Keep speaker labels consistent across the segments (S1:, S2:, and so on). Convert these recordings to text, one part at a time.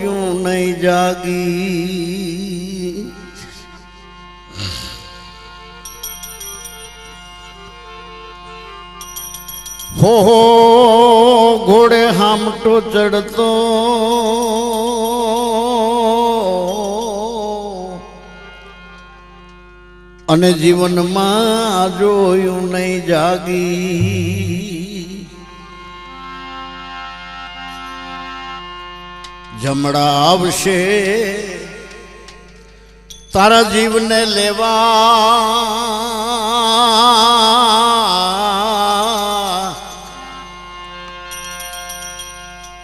S1: यूं नहीं जागी हो घोड़े हामटो चढ़तो अने जीवन में जोयूं नहीं जागी जमड़ा आवशे तारा जीव ने लेवा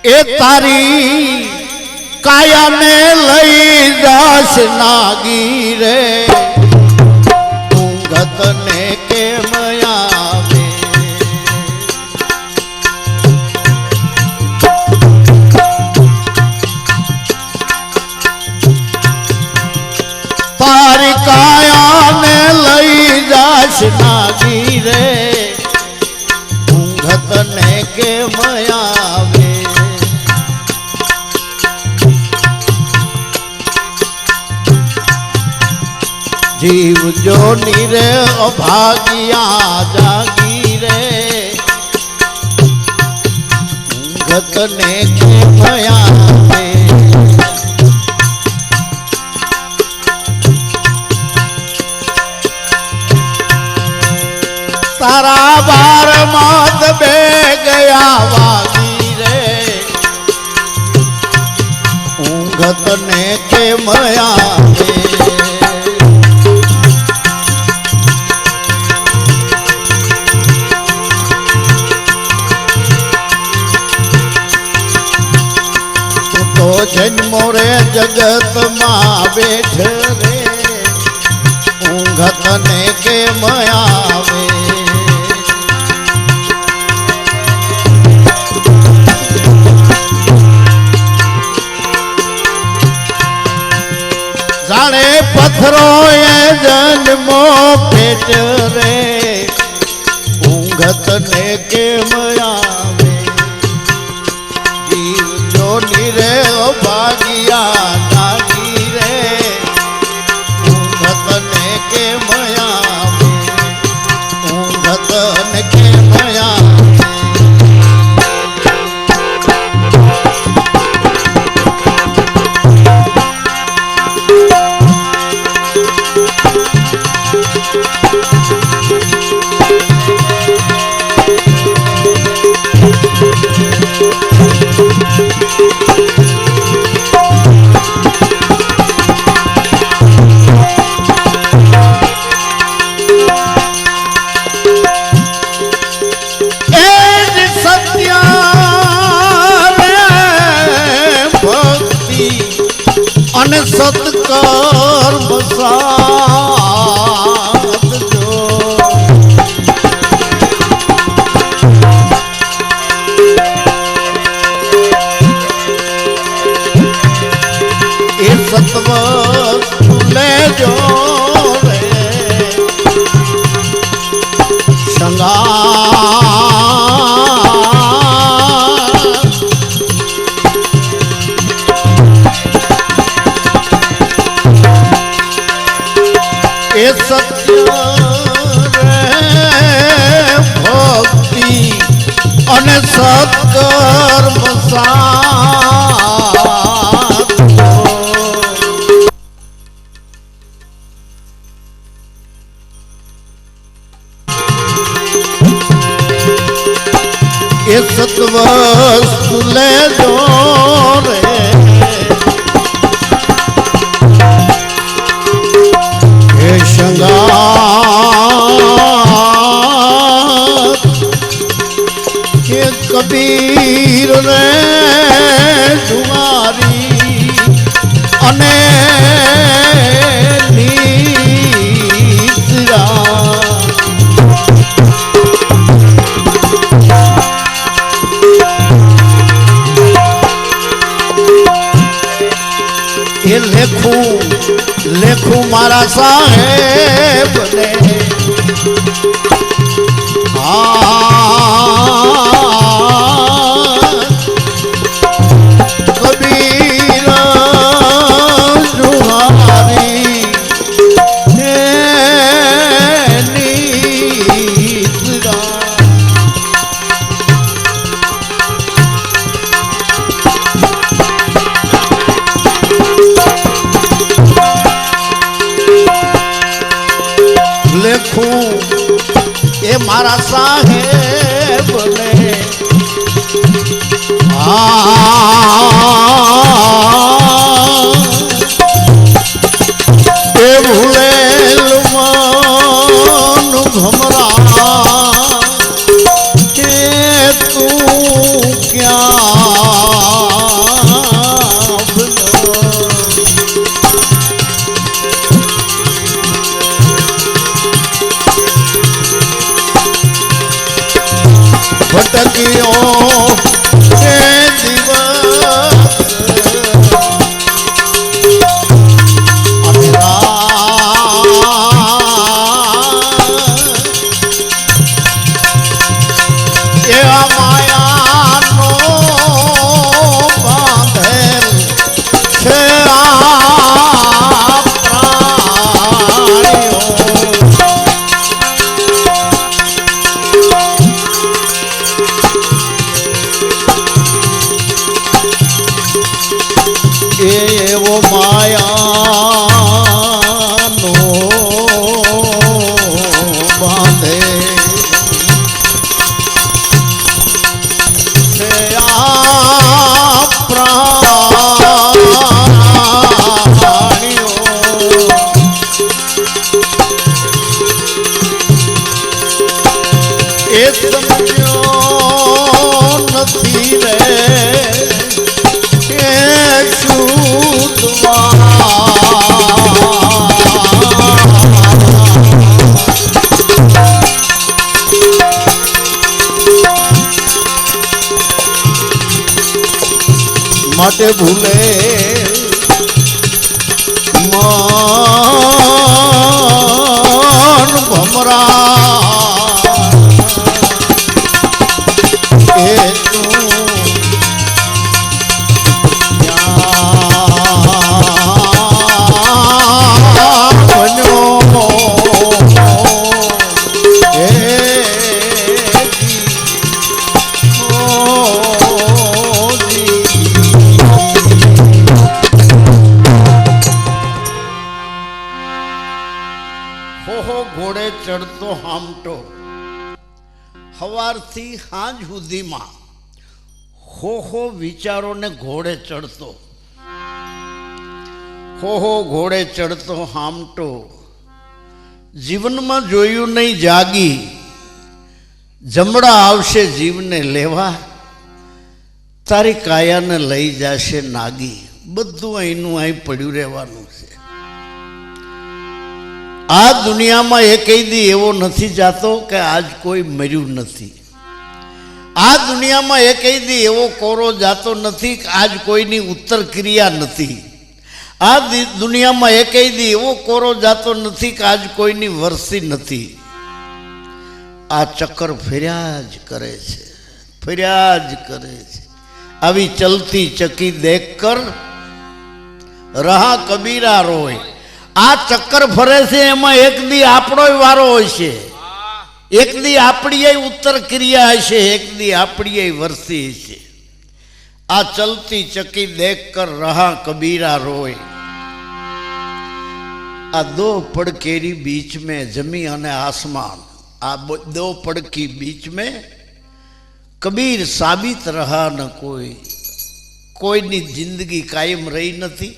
S1: ए तारी काया ने लई जाश नागी रे ऊंघत ने के मयावे तारी काया ने लई जाश नागी रे ऊंघत ने के मयावे जीव जो नीरे अभागिया जागी रे ऊंघत ने के मयावे तारा बार मात बे गया वागी रे ऊंघत ने के मयावे जन्मो रे जगत मां बैठ रे ऊंघत ने के मयावे जाने पत्थरों ये जन्मो पेट रे ऊंघत ने के मयावे रे ओ भागिया नागी रे ऊंघत ने के मयावे ऊंघत ने के मयावे सत्कर्म साथ जो ये सत्वस्तु ले जो रे सत्य रे भक्ति अने सत्कर्म साथ ये सत्वस्तु ले जो रे के कबीर रे तुम्हारी अने नीतरा ये लेखू मारा साहेब ने कबीर મારા સાહેબ ને એ ભૂલેલ મન ભમરા કે તું ક્યાં ભટક્યો એ દિવસ એવા માયાનો બાંધેલ છે એવો માયાનો બાંધે છે આ પ્રાણીઓ એ સમજ્યો નથી રે માટે ભૂલે મન ભમરા એ તું ઘોડે ચડતો હામટો સવારથી સાંજ સુધીમાં હો વિચારોને ઘોડે ચડતો હો ઘોડે ચડતો હામટો જીવનમાં જોયું નહીં જાગી જમણા આવશે જીવને લેવા તારી કાયાને લઈ જશે નાગી બધું અહીંનું અહીં પડ્યું રહેવાનું છે આ દુનિયામાં એક દી એવો નથી જાતો કે આજ કોઈ મર્યું નથી આ દુનિયામાં એક દી એવો કોરો જાતો નથી કે આજ કોઈની ઉત્તર ક્રિયા નથી આ દુનિયામાં એક દી એવો કોરો જાતો નથી કે આજ કોઈની વરસી નથી આ ચક્કર ફર્યા જ કરે છે ફર્યા જ કરે છે આવી ચલતી ચકી દેખ કર રહા કબીરા રોય આ ચક્કર ફરે છે એમાં એક દી આપણો વારો હોય છે એક દી આપણી ઉત્તર ક્રિયા હશે એક દી આપણી વરસી હશે આ ચલતી ચકી દેખ કર રહા કબીરા રોય આ दो पड़केरी बीच में जमी અને आसमान आ दो पड़की बीच में कबीर साबित रहा न कोईनी जिंदगी कायम रही નથી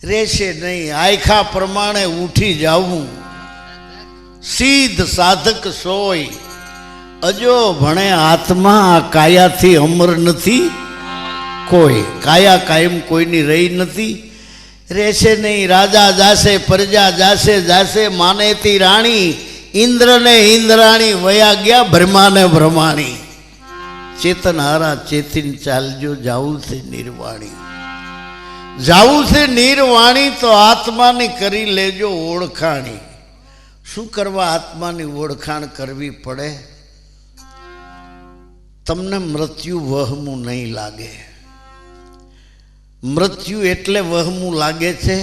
S1: રહેશે નહીં આયખા પ્રમાણે ઉઠી જાવું સીધ સાધક સોય અજો ભણે આત્મા આ કાયાથી અમર નથી કોઈ કાયા કાયમ કોઈની રહી નથી રહેશે નહીં રાજા જાશે પ્રજા જાશે જાશે માનેતી રાણી ઇન્દ્રને ઇન્દ્રાણી વયા ગયા બ્રહ્માને બ્રહ્માણી ચેતન હારા ચેતીન ચાલજો જાવું છે નિર્વાણી જાવું છે નિર્વાણી તો આત્માની કરી લેજો ઓળખાણી શું કરવા આત્માની ઓળખાણ કરવી પડે તમને મૃત્યુ વહમું નહીં લાગે મૃત્યુ એટલે વહમું લાગે છે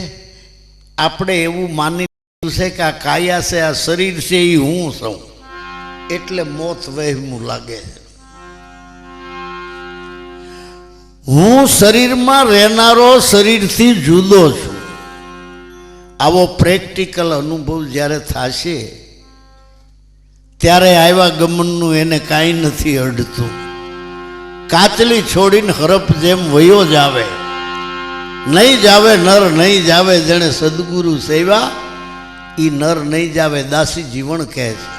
S1: આપણે એવું માની છે કે આ કાયા છે આ શરીર છે એ હું છું એટલે મોત વહેમું લાગે છે હું શરીરમાં રહેનારો શરીરથી જુદો છું આવો પ્રેક્ટિકલ અનુભવ જ્યારે થશે ત્યારે આવ્યા ગમનનું એને કાંઈ નથી અડતું. કાચલી છોડીને હરપ જેમ વયો જાવે, નહીં જાવે નર નહીં જાવે જેણે સદગુરુ સેવા, ઈ નર નહીં જાવે દાસી જીવન કહે છે.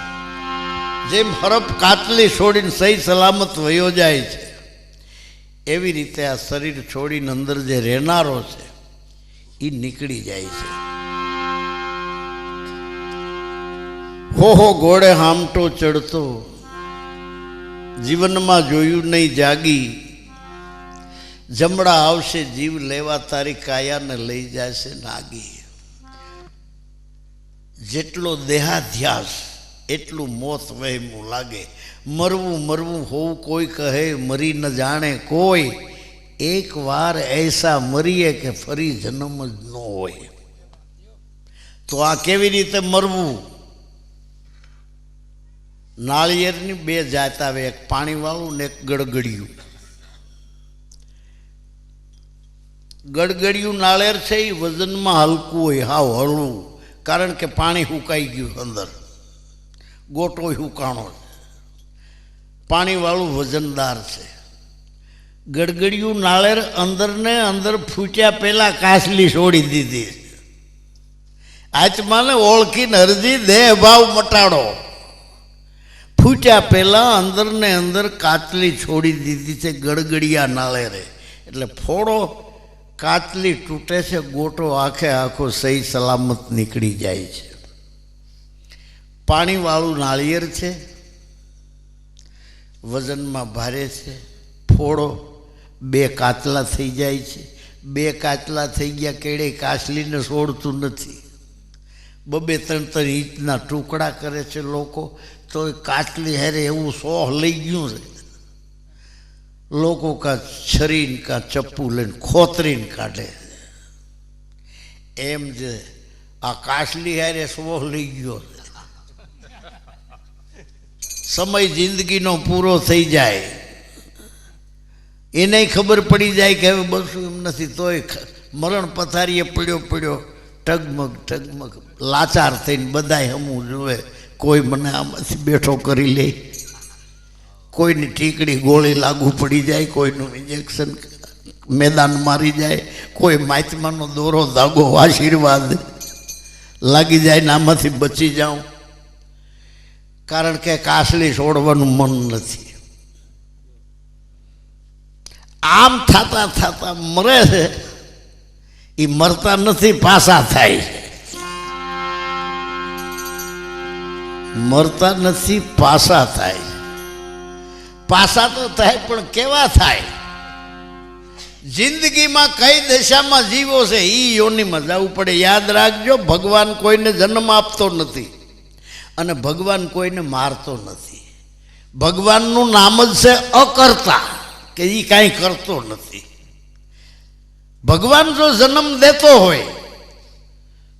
S1: જેમ હરપ કાચલી છોડીને સહી સલામત વયો જાય છે, એવી રીતે આ શરીર છોડીને અંદર જે રહેનારો છે એ નીકળી જાય છે. હો ઘોડે હામટો ચડતો, જીવનમાં જોયું નહીં જાગી, જમણા આવશે જીવ લેવા તારી કાયાને લઈ જશે નાગી. જેટલો દેહાધ્યાસ એટલું મોત વહેમું લાગે. મરવું મરવું હોવું કોઈ કહે, મરી ન જાણે કોઈ, એક વાર એસા મરીએ કે ફરી જન્મ જ ન હોય. તો આ કેવી રીતે મરવું? નાળિયેરની બે જાત આવે, એક પાણીવાળું ને એક ગળગડિયું. ગળગડિયું નાળિયેર છે એ વજનમાં હલકું હોય, હાવ હળવું, કારણ કે પાણી હુકાઈ ગયું અંદર, ગોટો હુકાણો. પાણીવાળું વજનદાર છે. ગળગડિયું નાળિયેર અંદર ને અંદર ફૂટ્યા પહેલા કાસલી છોડી દીધી. આત્માને ઓળખીને અરજી દેહ ભાવ મટાડો. ફૂટ્યા પહેલા અંદર ને અંદર કાચલી છોડી દીધી છે ગળગડિયા નાળિયેરે. એટલે ફોડો, કાચલી તૂટે છે, ગોટો આખે આખો સહી સલામત નીકળી જાય છે. પાણીવાળું નાળિયેર છે, વજનમાં ભારે છે. ફોડો, બે કાચલા થઈ જાય છે. બે કાચલા થઈ ગયા કેળે કાચલીને છોડતું નથી. બબે ત્રણ ત્રણ ઇંચના ટુકડા કરે છે લોકો, તો એ કાચલી હેરે એવું સોહ લઈ ગયું છે. લોકો કા છરીને કા ચપ્પુ લઈને ખોતરીને કાઢે. એમ જે આ કાચલી હેરે સોહ લઈ ગયો. સમય જિંદગીનો પૂરો થઈ જાય, એને ખબર પડી જાય કે હવે બસું એમ નથી, તોય મરણ પથારીએ પડ્યો પડ્યો ટગમગ ટગમગ લાચાર થઈને બધાય હમું જોવે. કોઈ મને આમાંથી બેઠો કરી લે, કોઈની ટીકડી ગોળી લાગુ પડી જાય, કોઈનું ઇન્જેક્શન મેદાન મારી જાય, કોઈ માતમાનો દોરો ધાગો આશીર્વાદ લાગી જાય ને આમાંથી બચી જાઉં. કારણ કે કાસલી છોડવાનું મન નથી. આમ થતા થતા મરે છે, એ મરતા નથી, પાસા થાય છે. મરતા નથી, પાસા થાય. પાસા તો થાય, પણ કેવા થાય? જિંદગીમાં કઈ દશામાં જીવો છે એ યોનિમાં જવું પડે. યાદ રાખજો, ભગવાન કોઈને જન્મ આપતો નથી અને ભગવાન કોઈને મારતો નથી. ભગવાનનું નામ જ છે અકર્તા, કે એ કાંઈ કરતો નથી. ભગવાન જો જન્મ દેતો હોય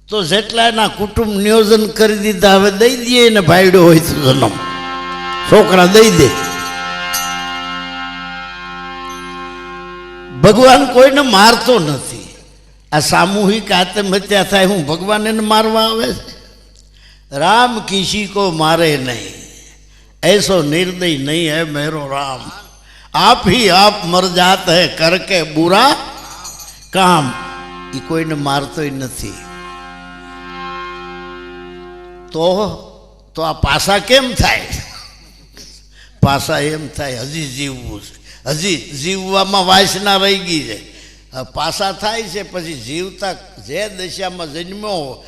S1: તો જેટલા એના કુટુંબ નિયોજન કરી દીધા, હવે દઈ દઈએ એને ભાઈડો હોય તો જન્મ, છોકરા દઈ દે. ભગવાન કોઈને મારતો નથી. આ સામૂહિક આત્મહત્યા થાય, હું ભગવાન એને મારવા આવે છે? राम किसी को मारे नहीं, ऐसो निर्दय नहीं है मेरो राम, आप ही आप मर जाते हैं करके बुरा काम. એ કોઈને મારતોય નથી. તો આ પાસા કેમ થાય? પાસા એમ થાય, હજી જીવવું છે, હજી જીવવામાં વાસના રહી ગઈ છે. પાસા થાય છે પછી જીવતા જે દશામાં જન્મ્યો,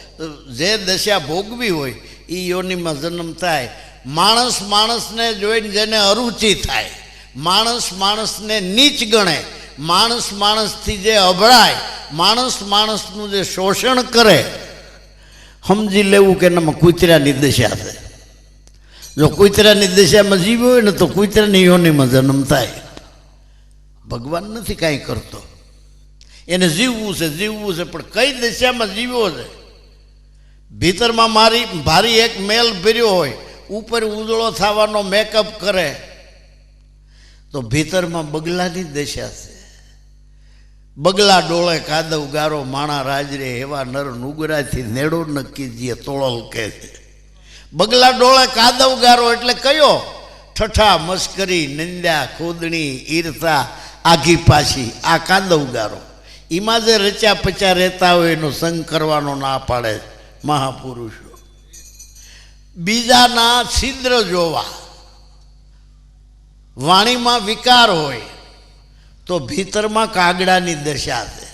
S1: જે દશા ભોગવી હોય એ યોનિમાં જન્મ થાય. માણસ માણસને જોઈને જેને અરુચિ થાય, માણસ માણસને નીચ ગણે, માણસ માણસથી જે અભળાય, માણસ માણસનું જે શોષણ કરે, સમજી લેવું કે એનામાં કૂતરાની દશા છે. જો કૂતરાની દશામાં જીવ્યો હોય ને તો કૂતરાની યોનિમાં જન્મ થાય. ભગવાન નથી કાંઈ કરતો, એને જીવવું છે, જીવવું છે, પણ કઈ દશામાં જીવ્યો છે? ભીતરમાં મારી ભારી એક મેલ ભર્યો હોય, ઉપર ઉજળો થવાનો મેકઅપ કરે તો ભીતરમાં બગલાની દશા છે. બગલા ડોળે કાદવ ગારો માણા રાજરે, એવા નર નુગરાથી નેડો નક્કી જે તોળલ કહે છે. બગલા ડોળે કાદવ ગારો એટલે કયો? ઠઠા, મસ્કરી, નિંદ્યા, ખોદણી, ઈર્ષા, આઘી પાછી, આ કાદવ ગારો. એમાં જે રચ્યા પચ્યા રહેતા હોય એનો સંગ કરવાનો ના પાડે મહાપુરુષો. બીજાના છિદ્ર જોવા, વાણીમાં વિકાર હોય તો ભીતરમાં કાગડાની દશા છે.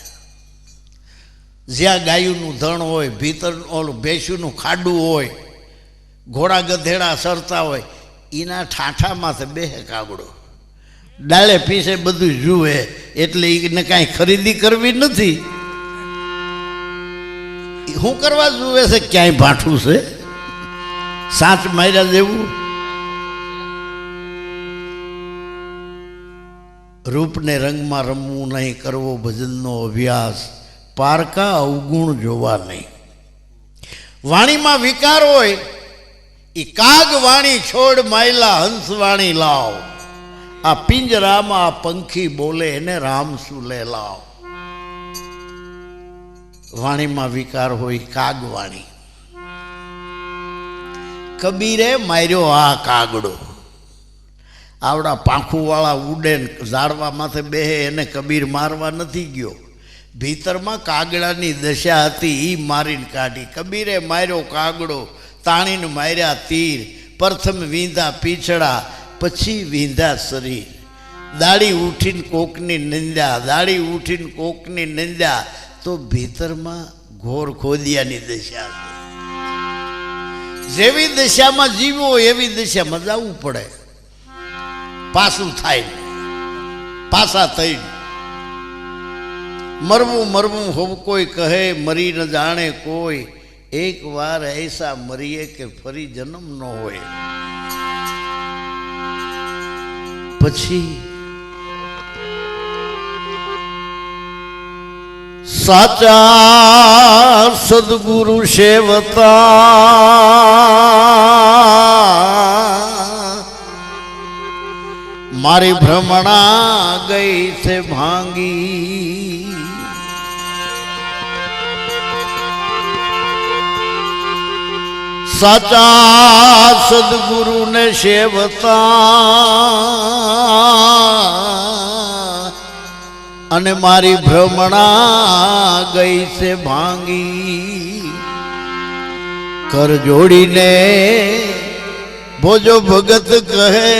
S1: જ્યાં ગાયુંનું ધણ હોય, ભીતર ઓલું ભેંસુનું ખાડું હોય, ઘોડા ગધેડા સરતા હોય, એના ઠાઠામાં બેહે કાગડો. ડાળે પીસે બધું જુએ એટલે એને કાંઈ ખરીદી કરવી નથી. શું કરવા જુએ છે? ક્યાંય ભાઠું છે? સાચ માર્યા જેવું. રૂપને રંગમાં રમવું નહીં, કરવો ભજનનો અભ્યાસ, પારકા અવગુણ જોવા નહીં. વાણીમાં વિકાર હોય એ કાગ વાણી છોડ માયલા હંસ વાણી લાવ. આ પિંજરામાં આ પંખી બોલે એને રામ સુલે લાવ. વાણીમાં વિકાર હોય કાગ વાણી. કબીરે માર્યો આ કાગડો. આવડા પાંખુવાળા ઉડે ઝાડવા માથે બેહે એને કબીર મારવા નથી ગયો. ભીતરમાં કાગડાની દશા હતી, એ મારીને કાઢી. કબીરે માર્યો કાગડો, તાણીને માર્યા તીર. પ્રથમ વીંધા પીછડા, પછી વીંધા શરીર. દાડી ઉઠીને કોકની નિંદ્યા, દાડી ઉઠીને કોકની નિંદ્યા, તો ભીતરમાં ઘોર ખોદિયાની દશા છે. જેવી દશામાં જીવો એવી દશામાં જવું પડે. પાછું થાય, પાછા થઈ. મરવું મરવું હોવ કોઈ કહે, મરી ન જાણે કોઈ. એક વાર ऐसा મરીએ કે ફરી જન્મ ન હોય. પછી સાચા સદગુરુ સેવતા મારી ભ્રમણા ગઈ છે ભાંગી. સાચા સદગુરુ ને સેવતા અને મારી ભ્રમણા ગઈ છે ભાંગી. કર જોડીને ભોજો ભગત કહે,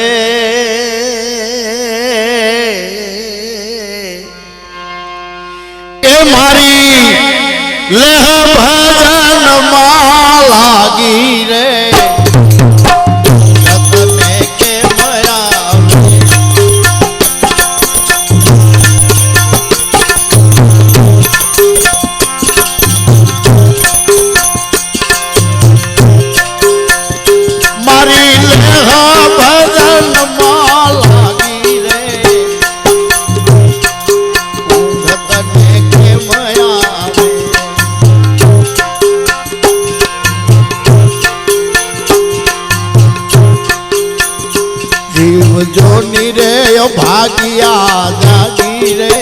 S1: એ મારી લેહ ભજન માં લાગી રે. જોની રે ભાગ્યા જાગી રે,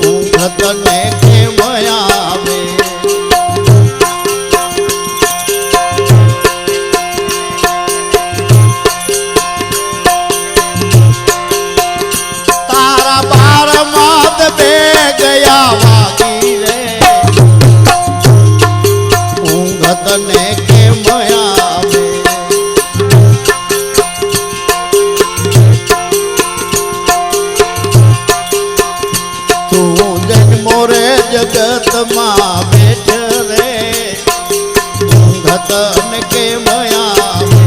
S1: ઊંઘ તને કેમ આવે. તારા બાર માત બે ગયા વાગી રે, ઊંઘ તને કેમ આવે. જગતમાં બેઠ રે, ઊંઘ તને કેમ આવે.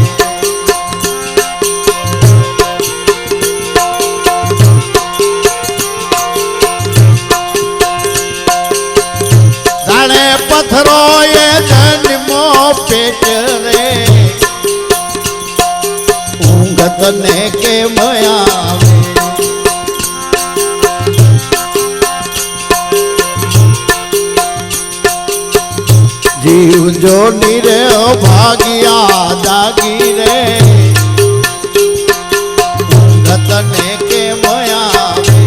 S1: જાણે પથ્થરો એ જન્મો પેટ રે, ઊંઘ તને કેમ આવે. જીવ જોની રે ભાગ્યા જાગી રે, ઊંઘ તને કેમ આવે.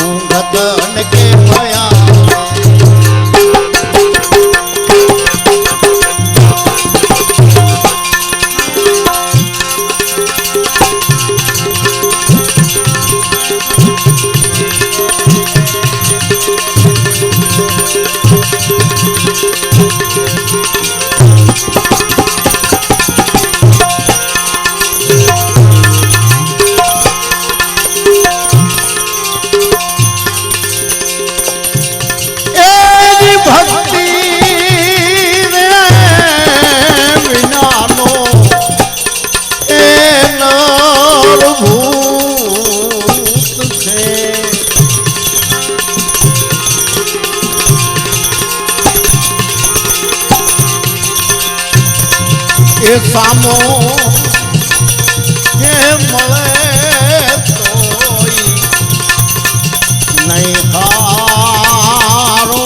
S1: ઊંઘ તને કેમ આવે. એ સામો જે મળે તોય નહીં હારો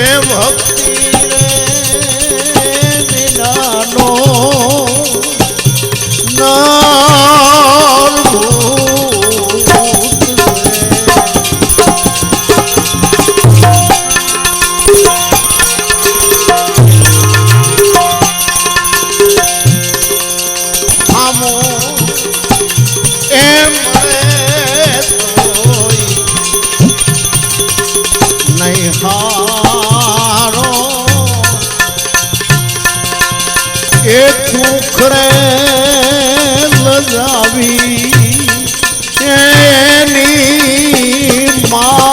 S1: એ ભક્તિ વિનાનો ખુખડે લજાવી એની માતની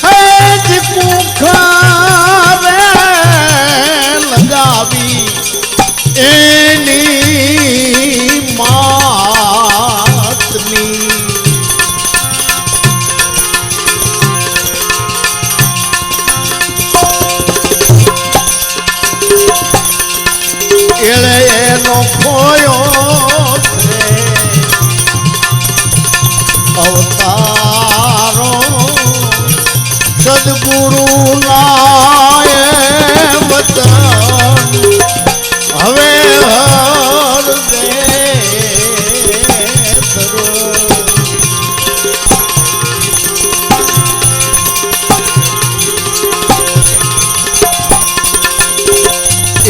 S1: હેજ ખુખડે લગાવી એની અવતારો સદગુરુ નાય વતન હવે હર દે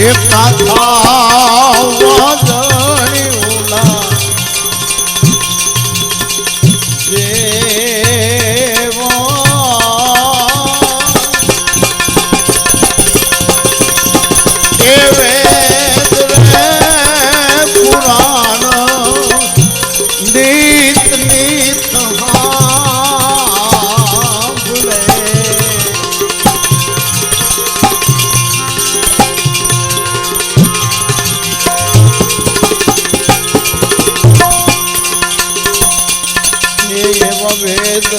S1: એક કથા વદણ્યુના વેદ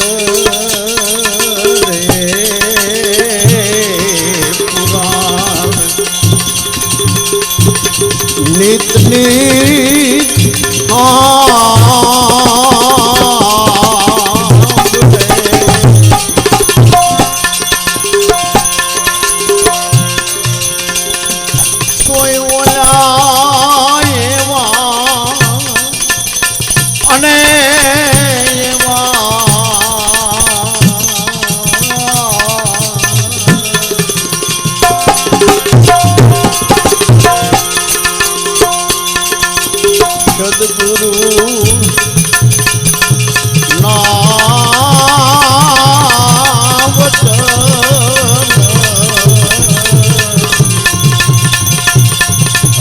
S1: રે પુરાણ નિત નિત કોઈ ઓલા એવા અને સદગુરુ ના વચન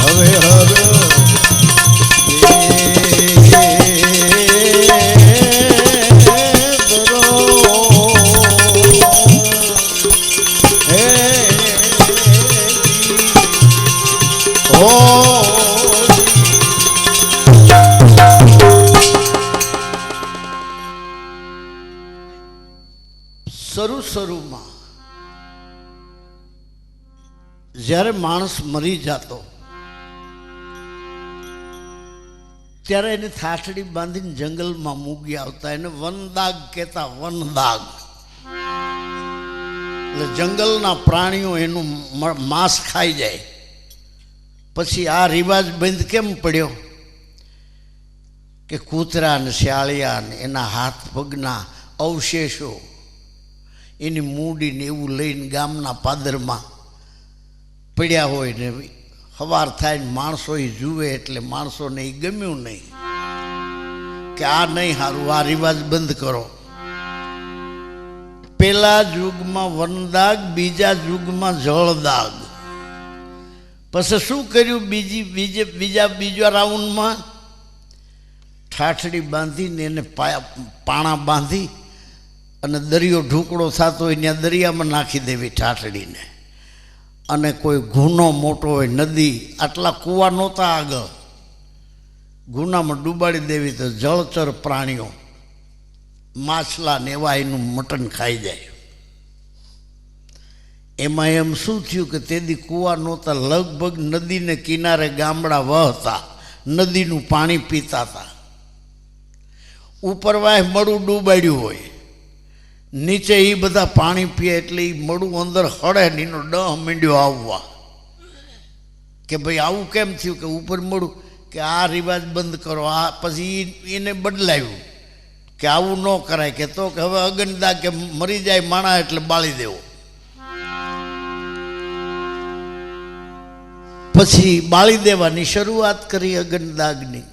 S1: હવે હર શરૂમાં જ્યારે માણસ મરી જતો ત્યારે એને થાઠડી બાંધીને જંગલમાં મૂકી આવતા, એને વનદાગ કહેતા, વનદાગ. એટલે જંગલના પ્રાણીઓ એનું માંસ ખાઈ જાય. પછી આ રિવાજ બંધ કેમ પડ્યો કે કૂતરા ને શિયાળિયા ને એના હાથ પગના અવશેષો, એની મૂડીને એવું લઈને ગામના પાદરમાં પડ્યા હોય ને સવાર થાય ને માણસો એ જુએ એટલે માણસોને એ ગમ્યું નહીં કે આ નહીં સારું, આ રિવાજ બંધ કરો. પેલા યુગમાં વનદાગ, બીજા યુગમાં જળદાગ. પછી શું કર્યું બીજા રાઉન્ડમાં ઠાઠડી બાંધીને એને પાણા બાંધી અને દરિયો ઢુકડો થતો હોય ત્યાં દરિયામાં નાખી દેવી ઠાઠડીને. અને કોઈ ગુનો મોટો હોય, નદી, આટલા કૂવા નહોતા આગળ, ગુનામાં ડૂબાડી દેવી તો જળચર પ્રાણીઓ, માછલા ને એવા એનું મટન ખાઈ જાય. એમાં એમ શું થયું કે તેથી કૂવા નહોતા, લગભગ નદીને કિનારે ગામડા વહતા, નદીનું પાણી પીતા હતા. ઉપર વાય મળું ડૂબાડ્યું હોય, નીચે એ બધા પાણી પીએ એટલે એ મળું અંદર હળે ને એનો ડહ મીંડ્યો આવવા કે ભાઈ આવું કેમ થયું, કે ઉપર મળું કે આ રિવાજ બંધ કરો. આ પછી એને બદલાયું કે આવું ન કરાય, કે તો કે હવે અગનદા કે મરી જાય માણા એટલે બાળી દેવો. પછી બાળી દેવાની શરૂઆત કરી અગનદાગની.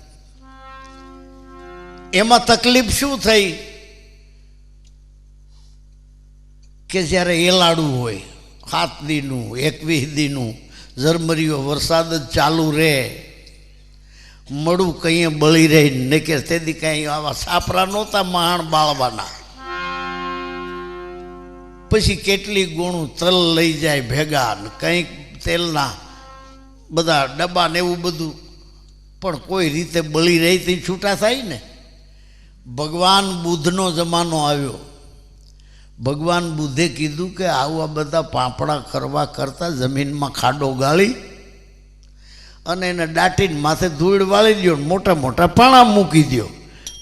S1: એમાં તકલીફ શું થઈ કે જ્યારે એલાડું હોય 7 દીનું 21 દીનું ઝરમરીયો વરસાદ જ ચાલુ રહે, મળું કંઈ બળી રહી ને કે તેથી કાંઈ આવા સાપરા નહોતા મહાણ બાળવાના. પછી કેટલી ગુણું તલ લઈ જાય ભેગા ને કંઈક તેલના બધા ડબ્બા ને એવું બધું, પણ કોઈ રીતે બળી રહી તે છૂટા થાય ને. ભગવાન બુદ્ધનો જમાનો આવ્યો. ભગવાન બુદ્ધે કીધું કે આવા બધા પાપડા કરવા કરતાં જમીનમાં ખાડો ગાળી અને એને દાટીને માથે ધૂળ વાળી દો, મોટા મોટા પાણા મૂકી દો,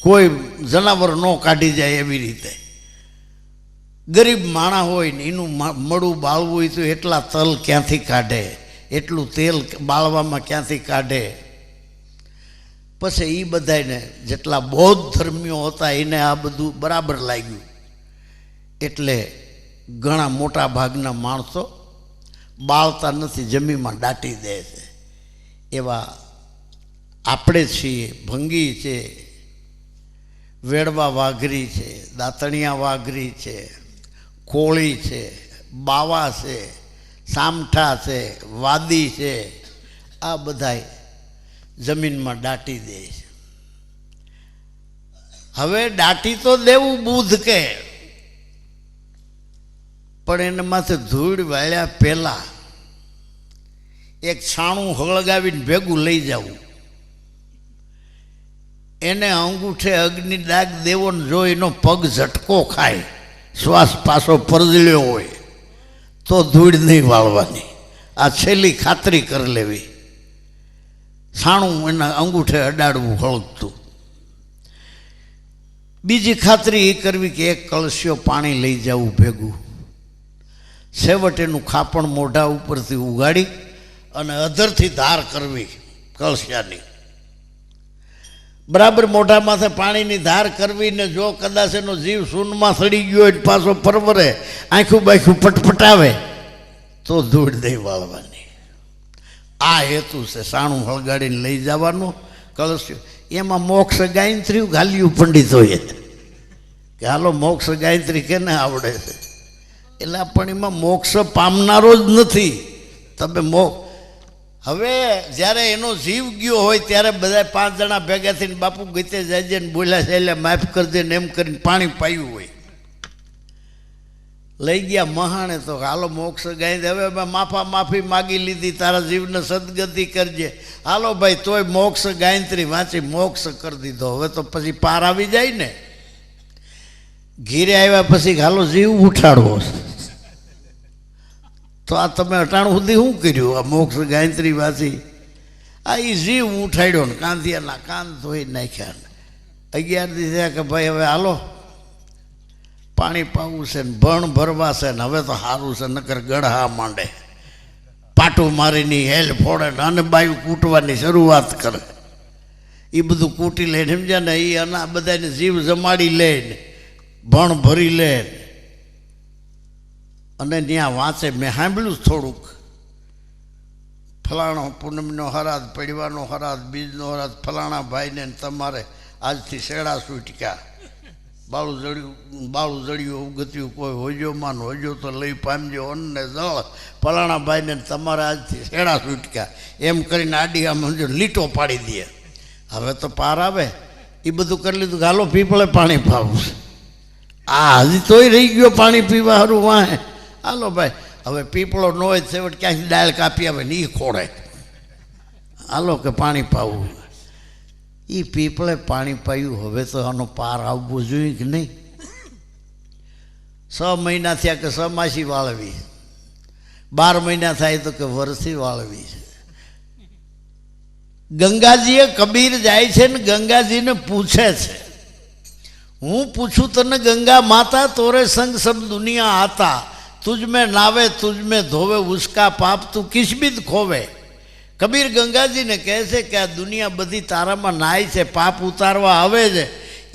S1: કોઈ જનાવર ન કાઢી જાય એવી રીતે. ગરીબ માણા હોય ને એનું મળું બાળવું હોય તો એટલા તલ ક્યાંથી કાઢે, એટલું તેલ બાળવામાં ક્યાંથી કાઢે. પછી એ બધાને જેટલા બૌદ્ધ ધર્મીઓ હતા એને આ બધું બરાબર લાગ્યું, એટલે ઘણા મોટા ભાગના માણસો બાળતા નથી, જમીનમાં દાટી દે છે. એવા આપણે છીએ. ભંગી છે, વેડવા વાઘરી છે, દાંતણિયા વાઘરી છે, કોળી છે, બાવા છે, સામઠા છે, વાદી છે, આ બધાય જમીનમાં દાટી દે છે. હવે દાટી તો દેવું બુદ્ધ કે, પણ એને માથે ધૂળ વાળ્યા પહેલાં એક છાણું હળગાવીને ભેગું લઈ જવું, એને અંગૂઠે અગ્નિ દાગ દેવો ને જો એનો પગ ઝટકો ખાય, શ્વાસ પાછો પરજળ્યો હોય તો ધૂળ નહીં વાળવાની. આ છેલ્લી ખાતરી કરી લેવી. છાણું એના અંગૂઠે અડાડવું હળગતું. બીજી ખાતરી એ કરવી કે એક કળશિયો પાણી લઈ જવું ભેગું, છેવટેનું ખાપણ મોઢા ઉપરથી ઉગાડી અને અધરથી ધાર કરવી કળશિયાની. બરાબર મોઢા માથે પાણીની ધાર કરવી ને જો કદાચ એનો જીવ શૂનમાં સડી ગયો હોય પાછો પરવરે, આંખું બાંખું પટપટાવે તો ધૂળ દઈ વાળવાની. આ હેતુ છે સાણું હળગાડીને લઈ જવાનું કળશિયો. એમાં મોક્ષ ગાયત્રી ગાલ્યું પંડિતોએ કે હાલો મોક્ષ ગાયત્રી કેને આવડે છે, એટલે પણ એમાં મોક્ષ પામનારો જ નથી. તમે હવે જ્યારે એનો જીવ ગયો હોય ત્યારે બધા 5 જણા ભેગા થઈને બાપુ ગીતે જાય ને બોલ્યા છે એટલે માફ કરી દે ને એમ કરીને પાણી પાયું હોય. લઈ ગયા મહાણે તો હાલો મોક્ષ ગાય, હવે માફી માગી લીધી, તારા જીવને સદગતિ કરજે. હાલો ભાઈ, તોય મોક્ષ ગાયત્રી વાંચી મોક્ષ કરી દીધો. હવે તો પછી પાર આવી જાય ને. ઘીરે આવ્યા પછી હાલો જીવ ઉઠાડવો, તો આ તમે અટાણું સુધી શું કર્યું? આ મોક્ષ ગાયત્રી વાંચી આ એ જીવ ઉઠાડ્યો ને કાંધિયાના કાન ધોઈ નાખ્યા. 11 દી થયા કે ભાઈ હવે હાલો પાણી પાવું છે ને ભણ ભરવા છે ને હવે તો સારું છે, નકર ગળહા માંડે, પાટું મારીની હેલ ફોડે અને બાયું કૂટવાની શરૂઆત કરે. એ બધું કૂટી લે સમજ્યા ને, એ આના બધાને જીવ જમાડી લે ને ભણ ભરી લે અને ત્યાં વાંચે. મેં સાંભળ્યું થોડુંક, ફલાણો પૂનમનો હરાદ, પડવાનો હરાદ, બીજનો હરાદ, ફલાણા ભાઈને તમારે આજથી શેડા છૂટક્યા, બાળું જડ્યું ઉગત્યું, કોઈ હોજો માન હોજો તો લઈ પામજો અન્નને જળ, ફલાણા ભાઈને તમારે આજથી શેડા છૂટક્યા, એમ કરીને આડી આમ લીટો પાડી દે. હવે તો પાર આવે. એ બધું કરી લીધું, હાલો પીપળે પાણી પાવું છે. આ હજી તોય રહી ગયો પાણી પીવા સારું વાહે. હાલો ભાઈ હવે પીપળો ન હોય છેવટ ક્યાંક ડાળ કાપી આવે ને એ ખોડે, હાલો કે પાણી પાવું. એ પીપળે પાણી પાયું, હવે તો આનો પાર આવવો જોઈએ કે નહીં? 6 મહિના થયા કે 6 માસી વાળવી, 12 મહિના થાય તો કે વરસી વાળવી છે. ગંગાજીએ કબીર જાય છે ને ગંગાજીને પૂછે છે, હું પૂછું તને ગંગા માતા, તોરે સંગ સબ દુનિયા આતા, तुझ में नावे तुझ में धोवे, उसका पाप तू किस बिद खोवे. कबीर गंगा जी ने कहे છે કે આ દુનિયા બધી તારામાં નાય છે, પાપ ઉતારવા આવે છે.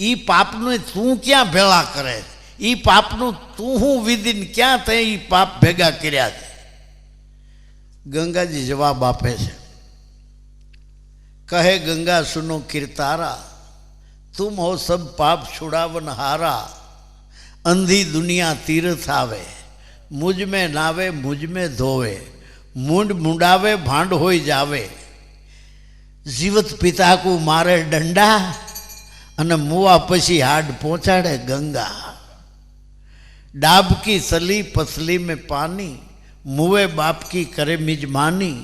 S1: એ પાપનું તું ક્યાં ભેળા કરે? એ પાપનું તું હું વિધિને ક્યાં તે એ પાપ ભેગા કર્યા છે? ગંગાજી જવાબ આપે છે, કહે ગંગા સુનો કિરતારા, तुम हो सब पाप छुड़ावन हारा, अंधी दुनिया तीर्थ आवे, मुझ में नावे मुझ में धोवे, मुंड मुंडावे भांड हो जावे, जीवत पिता को मारे डंडा, अने मुआ पछी हाड पहुंचाड़े गंगा. डाब की सली पसली में पानी, मुए बाप की करे मिजमानी,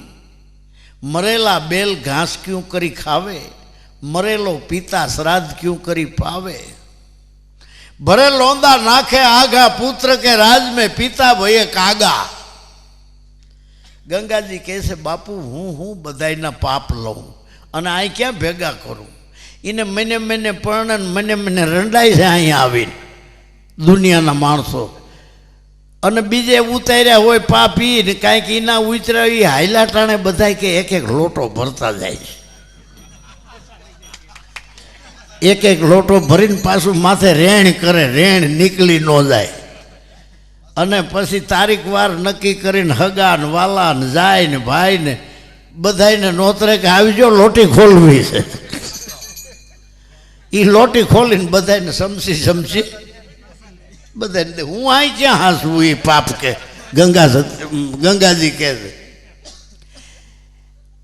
S1: मरेला बेल घास क्यों करी खावे, मरेलो पिता श्राद्ध क्यों करी पावे. भरे लोंदा नाखे आगा, पुत्र के राज में पिता भये कागा. गंगा जी कहे बापू हूँ बधाईना पाप लऊं अने आ क्या भेगा करूँ? इने महीने महीने पण महीने महीने रंडाई से अहीं आवीने दुनियाना माणसो, अने बीजे उतार्या होय पापी ने कांईक इना उतर्या ई हायला टाणे बधाई के एक एक लोटो भरता जाय छे. एक एक लोटो भरीने पाछुं माथे रेण करे, रेण निकली न जाए. अने पछी तारीख वार नक्की करीने हगा ने वाला ने जाय ने भाई ने बधाईने नोतरे के आवजो लोटी खोलवी छे. ई लोटी खोलीने बधाईने समसी समसी बधाईने हूँ आई क्यां हासू ई पाप के. गंगाजी कहे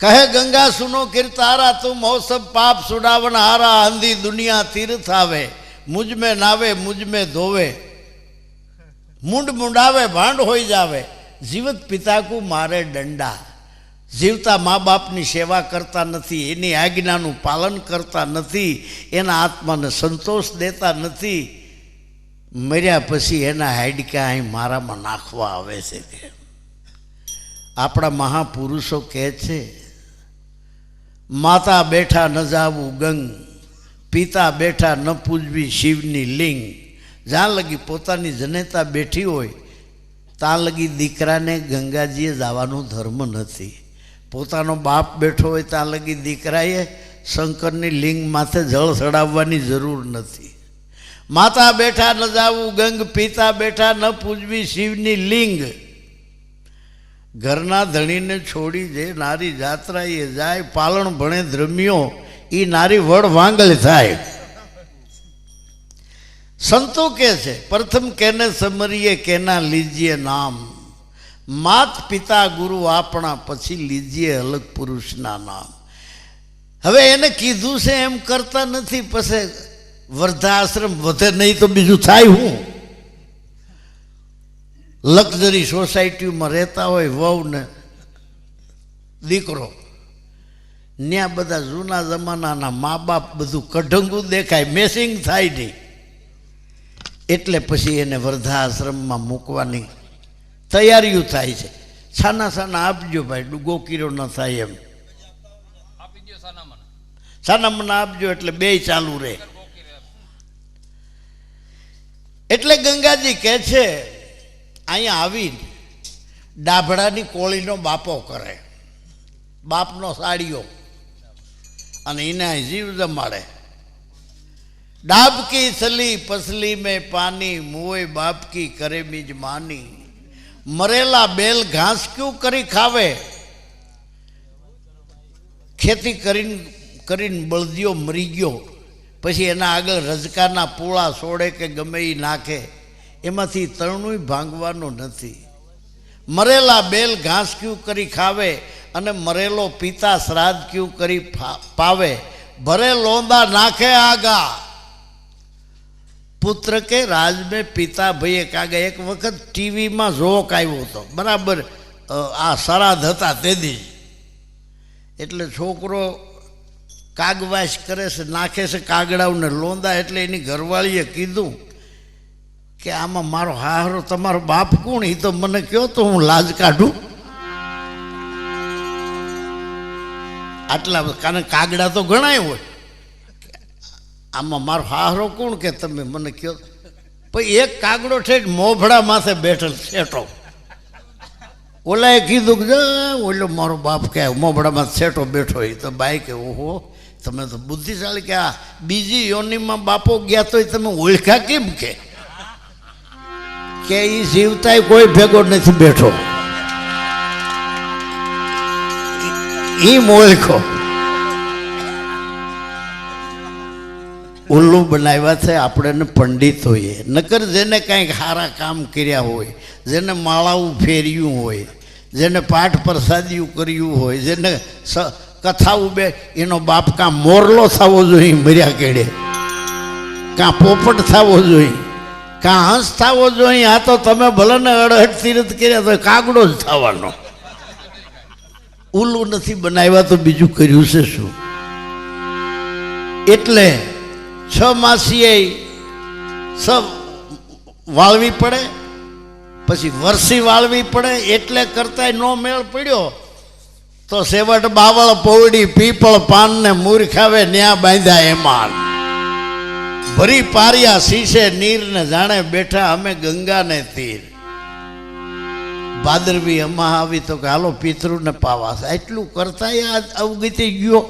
S1: कहे गंगा सुनो किरतारा, तुम हो सब पाप छुड़ावन हारा, अंधी दुनिया तीर्थ आवे, मुझ में नावे मुझ में धोवे, मुंड मुंडावे भांड हो जावे, जीवत पिता को मारे डंडा. जीवता माँ बापनी सेवा करता नहीं, एनी आज्ञानुं पालन करता नहीं, एना आत्माने संतोष देता नहीं, मर्या पछी एना हाडका अहीं मारामां नाखवा आवे छे. आपणा महापुरुषो कहे छे, माता बैठा न जावू गंग, पिता बैठा न पूजवी शिवनी लिंग. ज्यां लगी पोतानी जनेता बैठी होय त्यां लगी दीकराने गंगाजीए जवानो धर्म नथी. पोतानो बाप बैठो होय त्यां लगी दीकराए शंकरनी लिंग माथे जल चढ़ाववानी जरूर नथी. माता बैठा न जावू गंग, पिता बैठा न पूजवी शिवनी लिंग. घरना धणी ने छोड़ी जे नारी जात्रा ये जाए, पालन भणे द्रम्यो ई नारी वड़ वांगल थाय. संतो के छे प्रथम केने समरिए केना लीजिए नाम, मात पिता गुरु आपना पछी लीजिए अलग पुरुष ना नाम. हवे एने कीधुं छे एम करता नथी, पछे वृद्धाश्रम वधे नहीं तो बीजू थाय हूँ. लग्जरी सोसायटी में रहता हो वहू ने दीकरो, न्या बधा जूना जमाना माँ बाप बधु कढंगू देखाय, मेसिंग थाय नहीं, एटले पछी एने वृद्धाश्रम में मूकवानी तैयारीओ थाय छे. छाना छाना आपजो भाई, डूगो कीरो न थाय एम. छाना मना आपजो एटले बेय चालू रहे. एटले गंगाजी कहे छे અહીંયા આવીને ડાભડાની કોળીનો બાપો કરે, બાપનો સાડીઓ, અને એને જીવ જમાડે. डाब की सली पसली में पानी, मुए बाप की करे मिजमानी, मरेला बेल घास क्यों करी खावे. खेती करीन बळदियो मरी गयो पछी एना आगळ रजकाना पोळा सोडे के गमे ई नाखे, एमांथी तरणुं भांगवानो नथी. मरेला बेल घास क्यों करी खावे, अने मरेलो पिता श्राद्ध क्यों करी पावे. भरे लोंदा नाखे आगा, પુત્ર કે રાજ મેં પિતા ભઈએ કાગે એક વખત ટીવીમાં જોક આવ્યો હતો બરાબર આ શ્રાદ્ધ હતા તેથી એટલે છોકરો કાગવાસ કરે છે નાખે છે કાગડાઓને લોંદા એટલે એની ઘરવાળીએ કીધું કે આમાં મારો હારો તમારો બાપ કોણ એ તો મને કહો તો હું લાજ કાઢું આટલા કારણ કાગડા તો ઘણાય હોય આમાં મારો હારો કોણ કે તમે મને કહો પછી એક કાગડો ઠેઠ મોભડા માથે બેઠેલ છેટો ઓલાએ કીધું કે ઓલો મારો બાપ કે મોભડામાં છેટો બેઠો એ તો બાઈ કે ઓહો તમે તો બુદ્ધિશાળી કે આ બીજી યોનિમાં બાપો ગયા તોય તમે ઓળખ્યા કેમ કે એ જીવતાય કોઈ ભેગો નથી બેઠો ઈ ઓળખો ઉલ્લુ બનાવ્યા છે આપણે પંડિત હોઈએ નકર જેને કંઈક સારા કામ કર્યા હોય જેને માળાવું ફેર્યું હોય જેને પાઠ પ્રસાદિયું કર્યું હોય જેને કથાઓ બે એનો બાપ કાં મોરલો થવો જોઈએ મર્યા કેડે કાં પોપટ થવો જોઈએ કાં હંસ થવો જોઈએ આ તો તમે ભલે ને અડહટ તીરથ કર્યા તો કાગડો જ થવાનો ઉલ્લુ નથી બનાવ્યા તો બીજું કર્યું છે શું એટલે 6 માસીએ સબ વાળવી પડે પછી વરસી વાળવી પડે એટલે કરતાંય નો મેળ પડ્યો તો સેવટ બાવળ પૌડી પીપળ પાન ને મૂર્ખાવે ન્યા બાંધ્યા એમાં ભરી પારિયા શીશે નીર ને જાણે બેઠા અમે ગંગા ને તીર ભાદરવી અમા આવી તો કે હાલો પિતૃને પાવા એટલું કરતાંય આ અવગતિ ગયો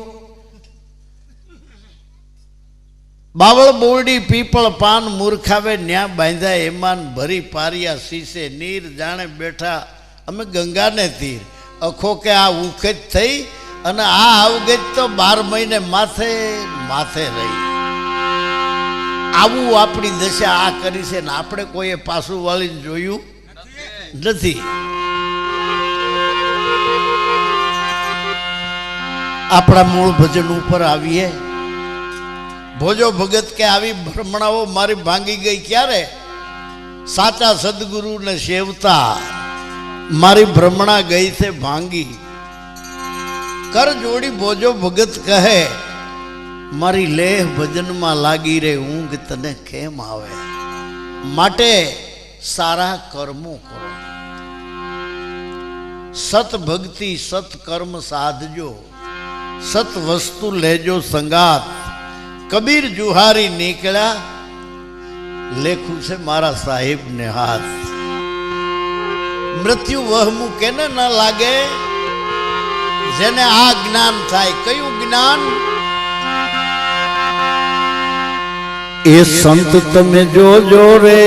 S1: બાવળ બોરડી પીપળ પાન મૂર્ખાવે ન્યા બાંધ્યા એમાન ભરી પારિયા શીશે નીર જાણે બેઠા અમે ગંગાને તીર અખો કે આ ઉખેજ થઈ અને આ અવગત તો 12 મહિને માથે માથે રહી આવું આપણી દશા આ કરી છે ને આપણે કોઈએ પાછું વાળીને જોયું નથી આપણા મૂળ ભજન ઉપર આવીએ ભોજો ભગત કે આવી ભ્રમણાઓ મારી ભાંગી ગઈ ક્યારે સાચા સદગુરુને સેવતા મારી ભ્રમણા ગઈ છે ભાંગી કર જોડી ભોજો ભગત કહે મારી લેહ ભજનમાં લાગી રે ઊંઘ તને કેમ આવે માટે સારા કર્મો કરો સત ભક્તિ સત કર્મ સાધજો સત વસ્તુ લેજો સંગાત કબીર જુહારી નીકળ્યા લેખું છે મારા સાહેબ ને હાથ મૃત્યુ વહમું કેને ન લાગે જેને આ જ્ઞાન થાય કયું જ્ઞાન એ સંત તમે જોજો રે